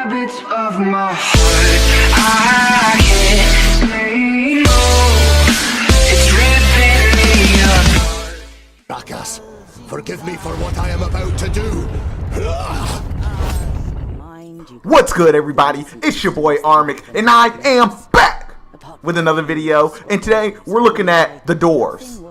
habits of my heart. I can't say no. It's ripping me apart. Rakas, forgive me for what I am about to do. What's good, everybody? It's your boy Armic, and I am back with another video. And today we're looking at the Dwarves.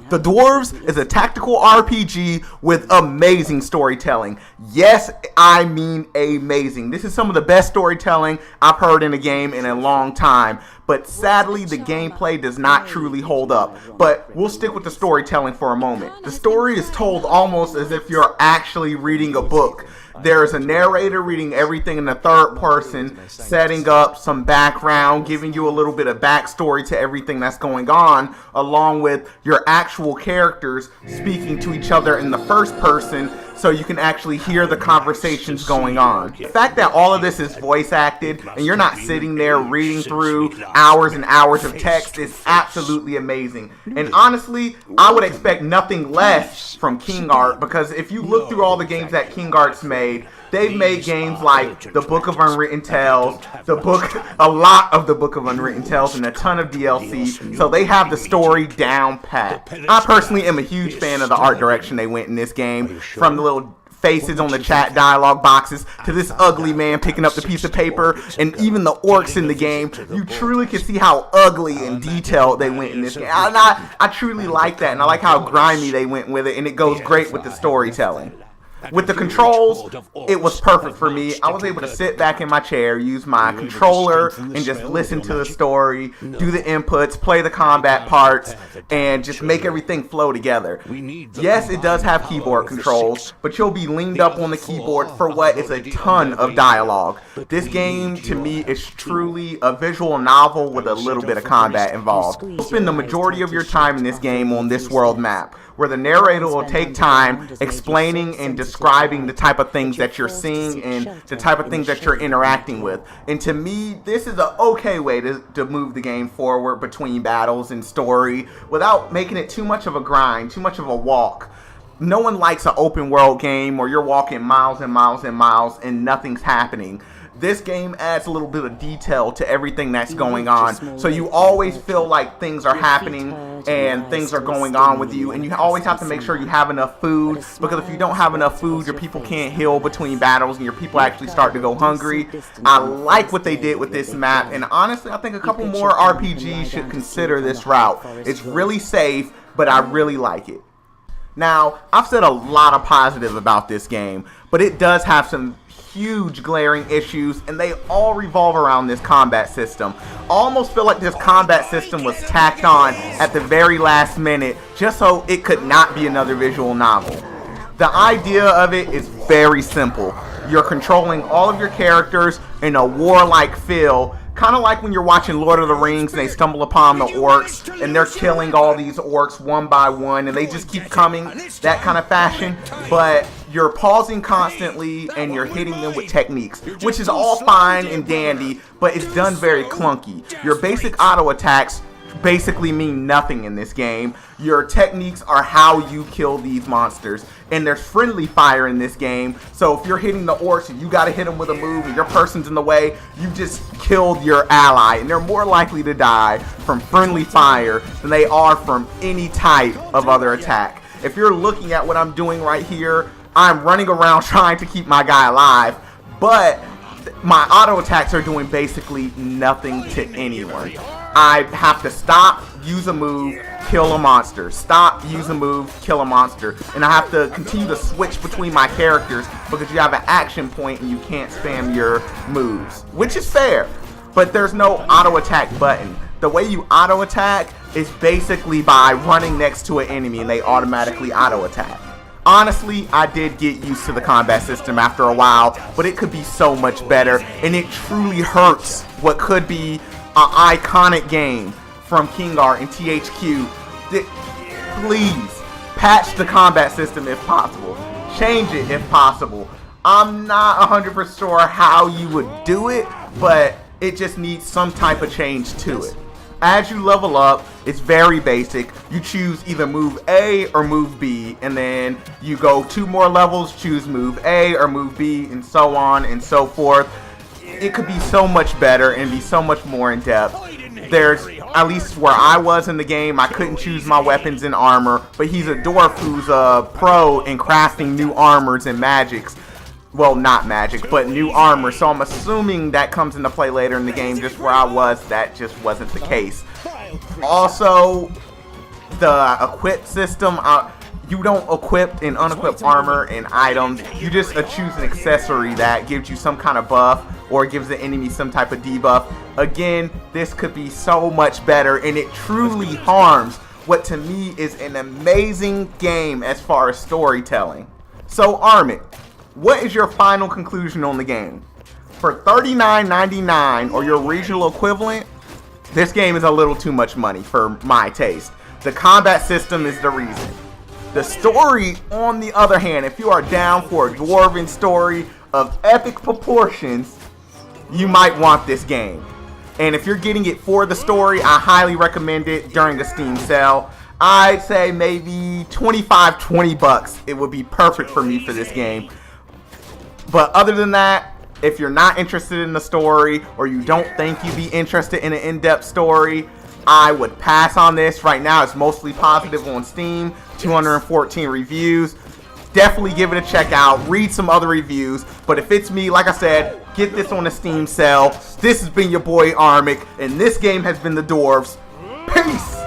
The Dwarves is a tactical RPG with amazing storytelling. Yes, I mean amazing. This is some of the best storytelling I've heard in a game in a long time. But sadly, the gameplay does not truly hold up. But we'll stick with the storytelling for a moment. The story is told almost as if you're actually reading a book. There's a narrator reading everything in the third person, setting up some background, giving you a little bit of backstory to everything that's going on, along with your actual characters speaking to each other in the first person, so you can actually hear the conversations going on. The fact that all of this is voice acted and you're not sitting there reading through hours and hours of text is absolutely amazing. And honestly, I would expect nothing less from King Art, because if you look through all the games that King Art's made, they've made games like the Book of Unwritten Tales, a lot of the Book of Unwritten Tales, and a ton of DLC, so they have the story down pat. I personally am a huge fan of the art direction they went in this game, from the little faces on the chat dialogue boxes to this ugly man picking up the piece of paper, and even the orcs in the game. You truly can see how ugly and detailed they went in this game. I truly like that, and I like how grimy they went with it, and it goes great with the storytelling. With the controls, it was perfect for me. I was able to sit back in my chair, use my controller, and just listen to the story, do the inputs, play the combat parts, and just make everything flow together. Yes, it does have keyboard controls, but you'll be leaned up on the keyboard for what is a ton of dialogue. This game, to me, is truly a visual novel with a little bit of combat involved. You'll spend the majority of your time in this game on this world map, where the narrator will take time explaining and describing the type of things that you're seeing and the type of things that you're interacting with. And to me, this is an okay way to move the game forward between battles and story without making it too much of a grind, too much of a walk. No one likes an open world game where you're walking miles and miles and miles and nothing's happening. This game adds a little bit of detail to everything that's going on, so you always feel like things are happening and things are going on with you, and you always have to make sure you have enough food, because if you don't have enough food, your people can't heal between battles and your people actually start to go hungry. I like what they did with this map, and honestly, I think a couple more RPGs should consider this route. It's really safe, but I really like it. Now, I've said a lot of positive about this game, but it does have some huge glaring issues, and they all revolve around this combat system. I almost feel like this combat system was tacked on at the very last minute just so it could not be another visual novel. The idea of it is very simple. You're controlling all of your characters in a warlike feel, kind of like when you're watching Lord of the Rings and they stumble upon the orcs and they're killing all these orcs one by one and they just keep coming, that kind of fashion. But you're pausing constantly and you're hitting them with techniques, which is all fine and dandy, but it's done very clunky. Your basic auto attacks basically mean nothing in this game. Your techniques are how you kill these monsters, and there's friendly fire in this game, so if you're hitting the orcs and you gotta hit them with a move and your person's in the way, you just killed your ally, and they're more likely to die from friendly fire than they are from any type of other attack. If you're looking at what I'm doing right here, I'm running around trying to keep my guy alive, but my auto attacks are doing basically nothing to anyone. I have to stop, use a move, kill a monster. Stop, use a move, kill a monster. And I have to continue to switch between my characters because you have an action point and you can't spam your moves, which is fair, but there's no auto attack button. The way you auto attack is basically by running next to an enemy and they automatically auto attack. Honestly, I did get used to the combat system after a while, but it could be so much better, and it truly hurts what could be an iconic game from King Art and THQ. Please, patch the combat system if possible. Change it if possible. I'm not 100% sure how you would do it, but it just needs some type of change to it. As you level up, it's very basic. You choose either move A or move B, and then you go 2 more levels, choose move A or move B, and so on and so forth. It could be so much better and be so much more in depth. There's, at least where I was in the game, I couldn't choose my weapons and armor, but he's a dwarf who's a pro in crafting new armors and magics. Well, not magic, but new armor. So I'm assuming that comes into play later in the game. Just where I was, that just wasn't the case. Also, the equip system, you don't equip and unequip armor and items. You just choose an accessory that gives you some kind of buff or gives the enemy some type of debuff. Again, this could be so much better, and it truly harms what to me is an amazing game as far as storytelling. So Armit, what is your final conclusion on the game? For $39.99 or your regional equivalent, this game is a little too much money for my taste. The combat system is the reason. The story, on the other hand, if you are down for a dwarven story of epic proportions, you might want this game. And if you're getting it for the story, I highly recommend it during the Steam sale. I'd say maybe 20 bucks. It would be perfect for me for this game. But other than that, if you're not interested in the story or you don't think you'd be interested in an in-depth story, I would pass on this. Right now it's mostly positive on Steam, 214 reviews. Definitely give it a check out, read some other reviews. But if it's me, like I said, get this on the Steam sale. This has been your boy Armic, and this game has been the Dwarves. Peace!